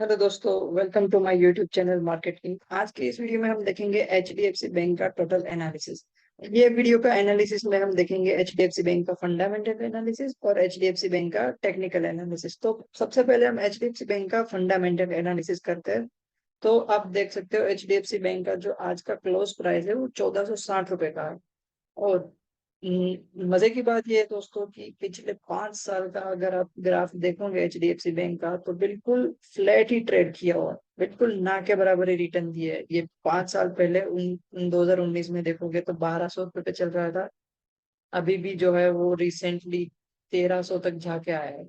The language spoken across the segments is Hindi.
हेलो दोस्तों, welcome to my YouTube channel Market King. आज के इस वीडियो में हम देखेंगे एचडीएफसी बैंक का टोटल एनालिसिस। ये वीडियो का एनालिसिस में हम देखेंगे एचडीएफसी बैंक का फंडामेंटल एनालिसिस और एचडीएफसी बैंक का टेक्निकल एनालिसिस। तो सबसे पहले हम एचडीएफसी बैंक का फंडामेंटल एनालिसिस करते हैं। तो आप देख सकते हो एचडीएफसी बैंक का जो आज का क्लोज प्राइस है वो 1460 रुपए का है। और मजे की बात यह है दोस्तों कि पिछले 5 साल का अगर आप ग्राफ देखोगे एचडीएफसी बैंक का तो बिल्कुल फ्लैट ही ट्रेड किया हुआ है। बिल्कुल ना के बराबर ही रिटर्न दिए है। ये 5 साल पहले 2019 में देखोगे तो 1200 रुपये पे चल रहा था। अभी भी जो है वो रिसेंटली 1300 तक जाके आया है।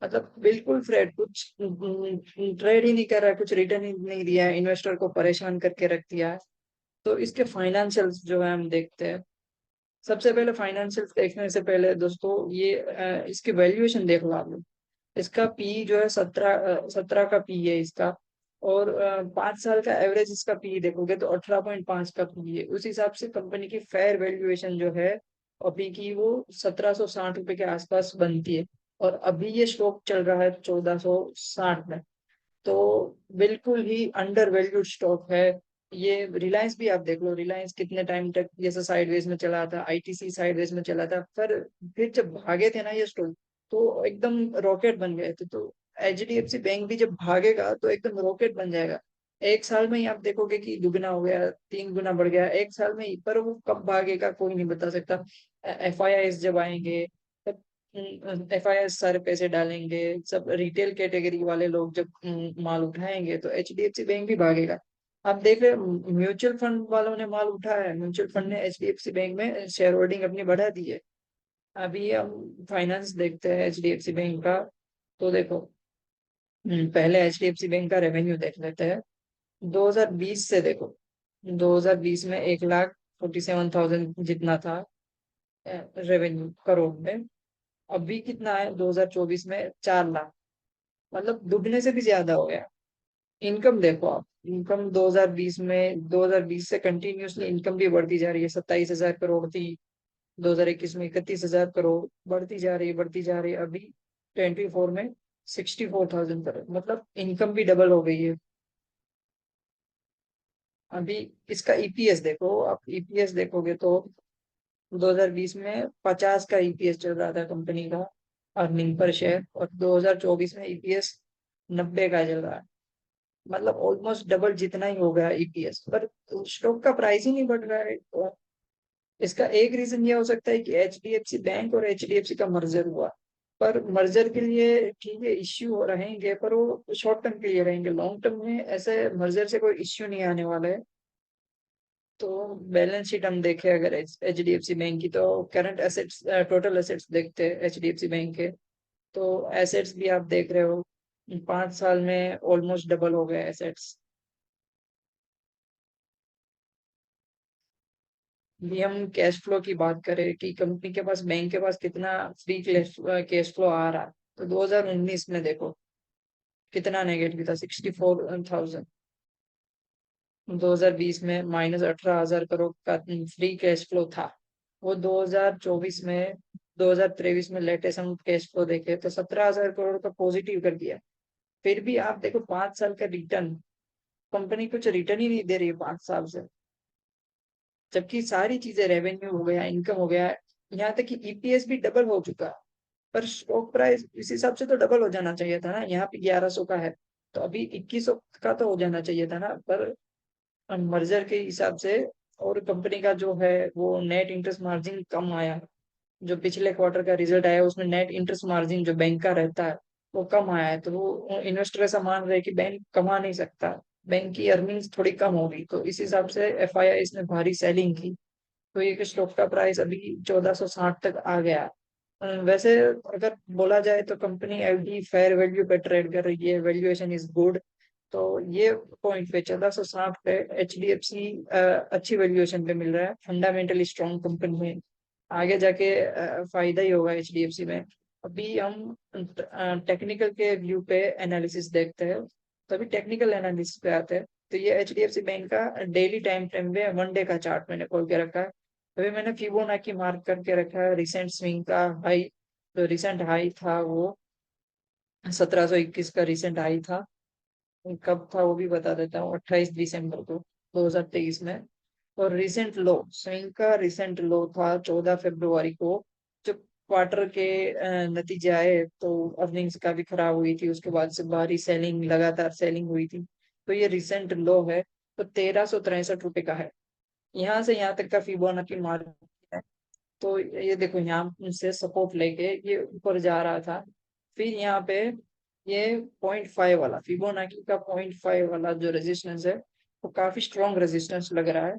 मतलब बिल्कुल फ्लैट, कुछ ट्रेड ही नहीं कर रहा है, कुछ रिटर्न ही नहीं दिया है, इन्वेस्टर को परेशान करके रख दिया है। तो इसके फाइनेंशियल्स जो है हम देखते हैं। सबसे पहले फाइनेंशियल देखने से पहले दोस्तों ये इसकी वैल्यूएशन देख लो आप लोग। इसका पी जो है 17 का पी है इसका। और 5 साल का एवरेज इसका पी देखोगे तो 18.5 का पी है। उस हिसाब से कंपनी की फेयर वैल्यूएशन जो है अभी की वो 1760 रुपए के आसपास बनती है। और अभी ये स्टॉक चल रहा है 1460 में। तो बिल्कुल ही अंडर वैल्यूड स्टॉक है। ये रिलायंस भी आप देख लो, रिलायंस कितने टाइम तक जैसे साइडवेज में चला था, आईटीसी साइडवेज में चला था, पर फिर जब भागे थे ना ये स्टॉक तो एकदम रॉकेट बन गए थे। तो एचडीएफसी बैंक भी जब भागेगा तो एकदम रॉकेट बन जाएगा। एक साल में ही आप देखोगे कि दुगना हो गया, 3 गुना बढ़ गया एक साल में ही। पर वो कब भागेगा कोई नहीं बता सकता। एफआईआई जब आएंगे, एफआईआई सारे पैसे डालेंगे, सब रिटेल कैटेगरी वाले लोग जब माल उठाएंगे तो एचडीएफसी बैंक भी भागेगा। आप देख रहे हो म्यूचुअल फंड वालों ने माल उठाया है, म्यूचुअल फंड ने एचडीएफसी बैंक में शेयर होल्डिंग अपनी बढ़ा दी है। अभी हम फाइनेंस देखते हैं एचडीएफसी बैंक का। तो देखो, पहले एचडीएफसी बैंक का रेवेन्यू देख लेते हैं। 2020 से देखो, 2020 में 1,47,000 जितना था रेवेन्यू करोड़ में। अभी कितना है 2024 में? 4 लाख। मतलब दुगने से भी ज्यादा हो गया। इनकम देखो आप, इनकम 2020 से कंटिन्यूअसली इनकम भी बढ़ती जा रही है। 27,000 करोड़ थी 2021 में, 31,000 करोड़ बढ़ती जा रही है, बढ़ती जा रही है। अभी 24 में 64,000 करोड़, मतलब इनकम भी डबल हो गई है। अभी इसका ईपीएस देखो, आप ईपीएस देखोगे तो 2020 में 50 का ईपीएस चल रहा था कंपनी का, अर्निंग पर शेयर। और 2024 में ईपीएस 90 का चल रहा है। मतलब ऑलमोस्ट डबल जितना ही हो गया ईपीएस, पर स्टॉक का प्राइस ही नहीं बढ़ रहा है। तो इसका एक रीजन ये हो सकता है कि एचडीएफसी बैंक और एचडीएफसी का मर्जर हुआ। पर मर्जर के लिए ठीक है, इश्यू रहेंगे, पर वो शॉर्ट टर्म के लिए रहेंगे। लॉन्ग टर्म में ऐसे मर्जर से कोई इश्यू नहीं आने वाला है। तो बैलेंस शीट हम देखें अगर एचडीएफसी बैंक की, तो करंट एसेट्स, टोटल एसेट्स देखते हैं एचडीएफसी बैंक के। तो एसेट्स भी आप देख रहे हो 5 साल में ऑलमोस्ट डबल हो गए एसेट्स। भी हम कैश फ्लो की बात करें कि कंपनी के पास, बैंक के पास कितना फ्री कैश फ्लो आ रहा है, तो 2019 में देखो कितना नेगेटिव था, 64,000। 2020 में -18,000 करोड़ का फ्री कैश फ्लो था। वो 2024 में, 2023 में लेटेस्ट हम कैश फ्लो देखे तो 17,000 करोड़ का पॉजिटिव कर दिया। फिर भी आप देखो 5 साल का रिटर्न, कंपनी कुछ रिटर्न ही नहीं दे रही है 5 साल से। जबकि सारी चीजें, रेवेन्यू हो गया, इनकम हो गया, यहाँ तक कि ईपीएस भी डबल हो चुका है। पर स्टॉक प्राइस इस हिसाब से तो डबल हो जाना चाहिए था ना। यहाँ पे 1100 का है तो अभी 2100 का तो हो जाना चाहिए था ना। पर मर्जर के हिसाब से और कंपनी का जो है वो नेट इंटरेस्ट मार्जिन कम आया। जो पिछले क्वार्टर का रिजल्ट आया उसमें नेट इंटरेस्ट मार्जिन जो बैंक का रहता है वो कम आया है। तो वो इन्वेस्टर ऐसा मान रहे हैं कि बैंक कमा नहीं सकता, बैंक की अर्निंग्स थोड़ी कम होगी, तो इस हिसाब से एफआईआई इसने भारी सेलिंग की। तो ये स्टॉक का प्राइस अभी 1460 तक आ गया। वैसे अगर बोला जाए तो कंपनी अभी फेयर वैल्यू पे ट्रेड कर रही है, वैल्यूएशन इज गुड। तो ये पॉइंट पे 1460 पे एचडीएफसी अच्छी वैल्यूएशन पे मिल रहा है, फंडामेंटली स्ट्रॉन्ग कंपनी है। आगे जाके फायदा ही होगा एचडीएफसी में। अभी हम टेक्निकल के व्यू पे एनालिसिस देखते हैं। तो अभी टेक्निकल एनालिसिस पे आते हैं। तो ये एचडीएफसी बैंक का डेली टाइम फ्रेम में 1 डे का चार्ट मैंने खोल के रखा है। अभी मैंने फिबोनाची मार्क करके रखा है रिसेंट स्विंग का हाई। तो रिसेंट हाई था वो 1721 का रिसेंट हाई था। कब था वो भी बता देता हूँ, 28 दिसंबर को 2023 में। और रिसेंट लो, स्विंग का रिसेंट लो था 14 फरवरी को। जब क्वार्टर के नतीजे आए तो अर्निंग्स काफी खराब हुई थी, उसके बाद से भारी सेलिंग, लगातार सेलिंग हुई थी। तो ये रिसेंट लो है, तो 1363 रुपए का है। यहाँ से यहाँ तक का फिबोनाची मार्क है। तो ये देखो, यहाँ से सपोर्ट लेके ये ऊपर जा रहा था। फिर यहाँ पे ये 0.5 वाला, फिबोनाची का 0.5 वाला जो रेजिस्टेंस है, वो काफी स्ट्रॉन्ग रेजिस्टेंस लग रहा है।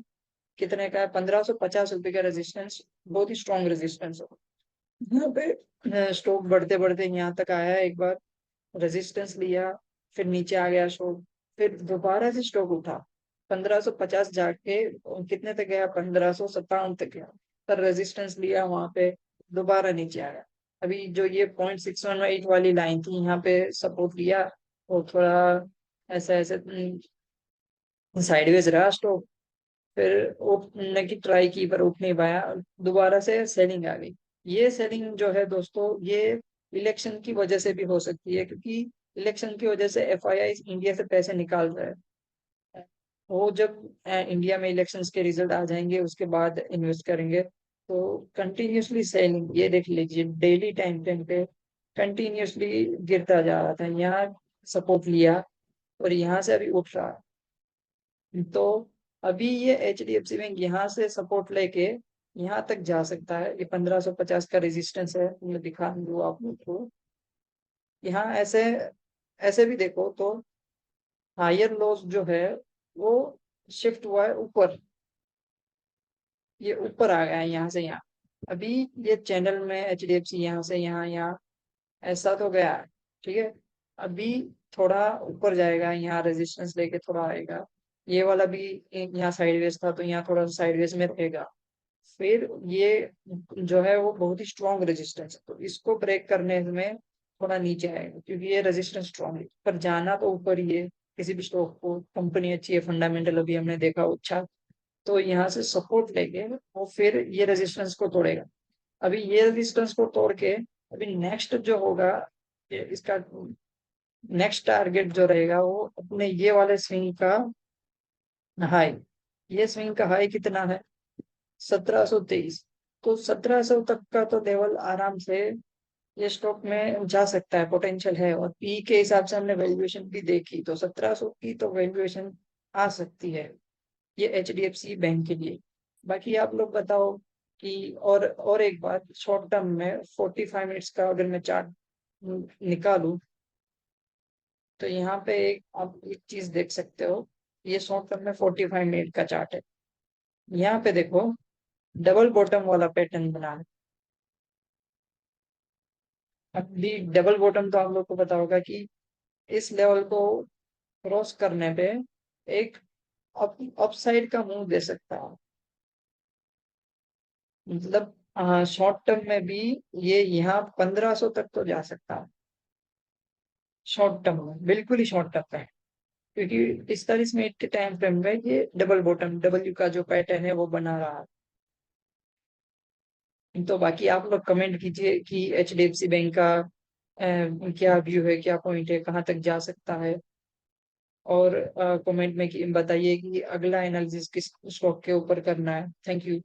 कितने का है? 1550 रुपए का रेजिस्टेंस, बहुत ही स्ट्रॉन्ग रेजिस्टेंस है। यहाँ पे स्टॉक बढ़ते बढ़ते यहाँ तक आया एक बार, रेजिस्टेंस लिया, फिर नीचे आ गया स्टॉक, फिर दोबारा से स्टॉक उठा, 1550 जाके कितने तक गया? 1557 तक गया। पर रेजिस्टेंस लिया वहां पे, दोबारा नीचे आया। अभी जो ये 0.618 वाली लाइन थी, यहाँ पे सपोर्ट लिया, वो थोड़ा ऐसा ऐसे साइडवेज रहा स्टॉक। फिर उठने की ट्राई की पर उठ नहीं पाया, दोबारा से सेलिंग आ गई। ये सेलिंग जो है दोस्तों, ये इलेक्शन की वजह से भी हो सकती है, क्योंकि इलेक्शन की वजह से एफआईआई इंडिया से पैसे निकाल रहा है। वो जब इंडिया में इलेक्शंस के रिजल्ट आ जाएंगे उसके बाद इन्वेस्ट करेंगे। तो कंटिन्यूसली सेलिंग, ये देख लीजिए डेली टाइम फ्रेम पे कंटिन्यूसली गिरता जा रहा था। यहाँ सपोर्ट लिया और यहाँ से अभी उठ रहा है। तो अभी ये H D F C bank यहाँ से सपोर्ट लेके यहाँ तक जा सकता है। ये 1550 का रेजिस्टेंस है, मैं दिखा दूँ आप लोग को। यहाँ ऐसे ऐसे भी देखो तो हायर लॉस जो है वो शिफ्ट हुआ है ऊपर, ये ऊपर आ गया है यहाँ से यहाँ। अभी ये चैनल में एच डी एफ सी यहाँ से यहाँ, यहाँ ऐसा तो गया है, ठीक है। अभी थोड़ा ऊपर जाएगा, यहाँ रेजिस्टेंस लेके थोड़ा आएगा। ये वाला भी यहाँ साइडवेज था, तो यहाँ थोड़ा साइडवेज में रहेगा। फिर ये जो है वो बहुत ही स्ट्रॉन्ग रेजिस्टेंस है, तो इसको ब्रेक करने में थोड़ा नीचे आएगा, क्योंकि ये रेजिस्टेंस स्ट्रॉन्ग है। पर जाना तो ऊपर ही है। किसी भी स्टॉक को, कंपनी अच्छी है, फंडामेंटल अभी हमने देखा अच्छा, तो यहाँ से सपोर्ट लेके वो फिर ये रेजिस्टेंस को तोड़ेगा। अभी ये रेजिस्टेंस को तोड़ के अभी नेक्स्ट जो होगा, इसका नेक्स्ट टारगेट जो रहेगा वो अपने ये वाले स्विंग का हाई। ये स्विंग का हाई कितना है? 1723। तो 1700 तक का तो लेवल आराम से ये स्टॉक में जा सकता है, पोटेंशियल है। और पी के हिसाब से हमने वैल्यूएशन भी देखी, तो 1700 की तो वैल्यूएशन आ सकती है ये H D F C bank के लिए। बाकी आप लोग बताओ कि, और एक बात, शॉर्ट टर्म में 45 मिनट्स का अगर मैं चार्ट निकालूं, तो यहाँ पे आप एक चीज देख सकते हो। ये शॉर्ट टर्म में 45 मिनट का चार्ट है। यहाँ पे देखो, डबल बॉटम वाला पैटर्न बना है। अभी डबल बॉटम तो आप लोग को पता होगा कि इस लेवल को क्रॉस करने पे एक अपसाइड का मूव दे सकता है। मतलब शॉर्ट टर्म में भी ये यहाँ 1500 तक तो जा सकता है, शॉर्ट टर्म में, बिल्कुल ही शॉर्ट टर्म में। क्योंकि 45 मिनट के टाइम फ्रेम में ये डबल बॉटम, डब्ल्यू का जो पैटर्न है वो बना रहा है। तो बाकी आप लोग कमेंट कीजिए कि H D F C bank का क्या व्यू है, क्या पॉइंट है, कहाँ तक जा सकता है। और कमेंट में बताइए कि अगला एनालिसिस किस स्टॉक के ऊपर करना है। Thank you.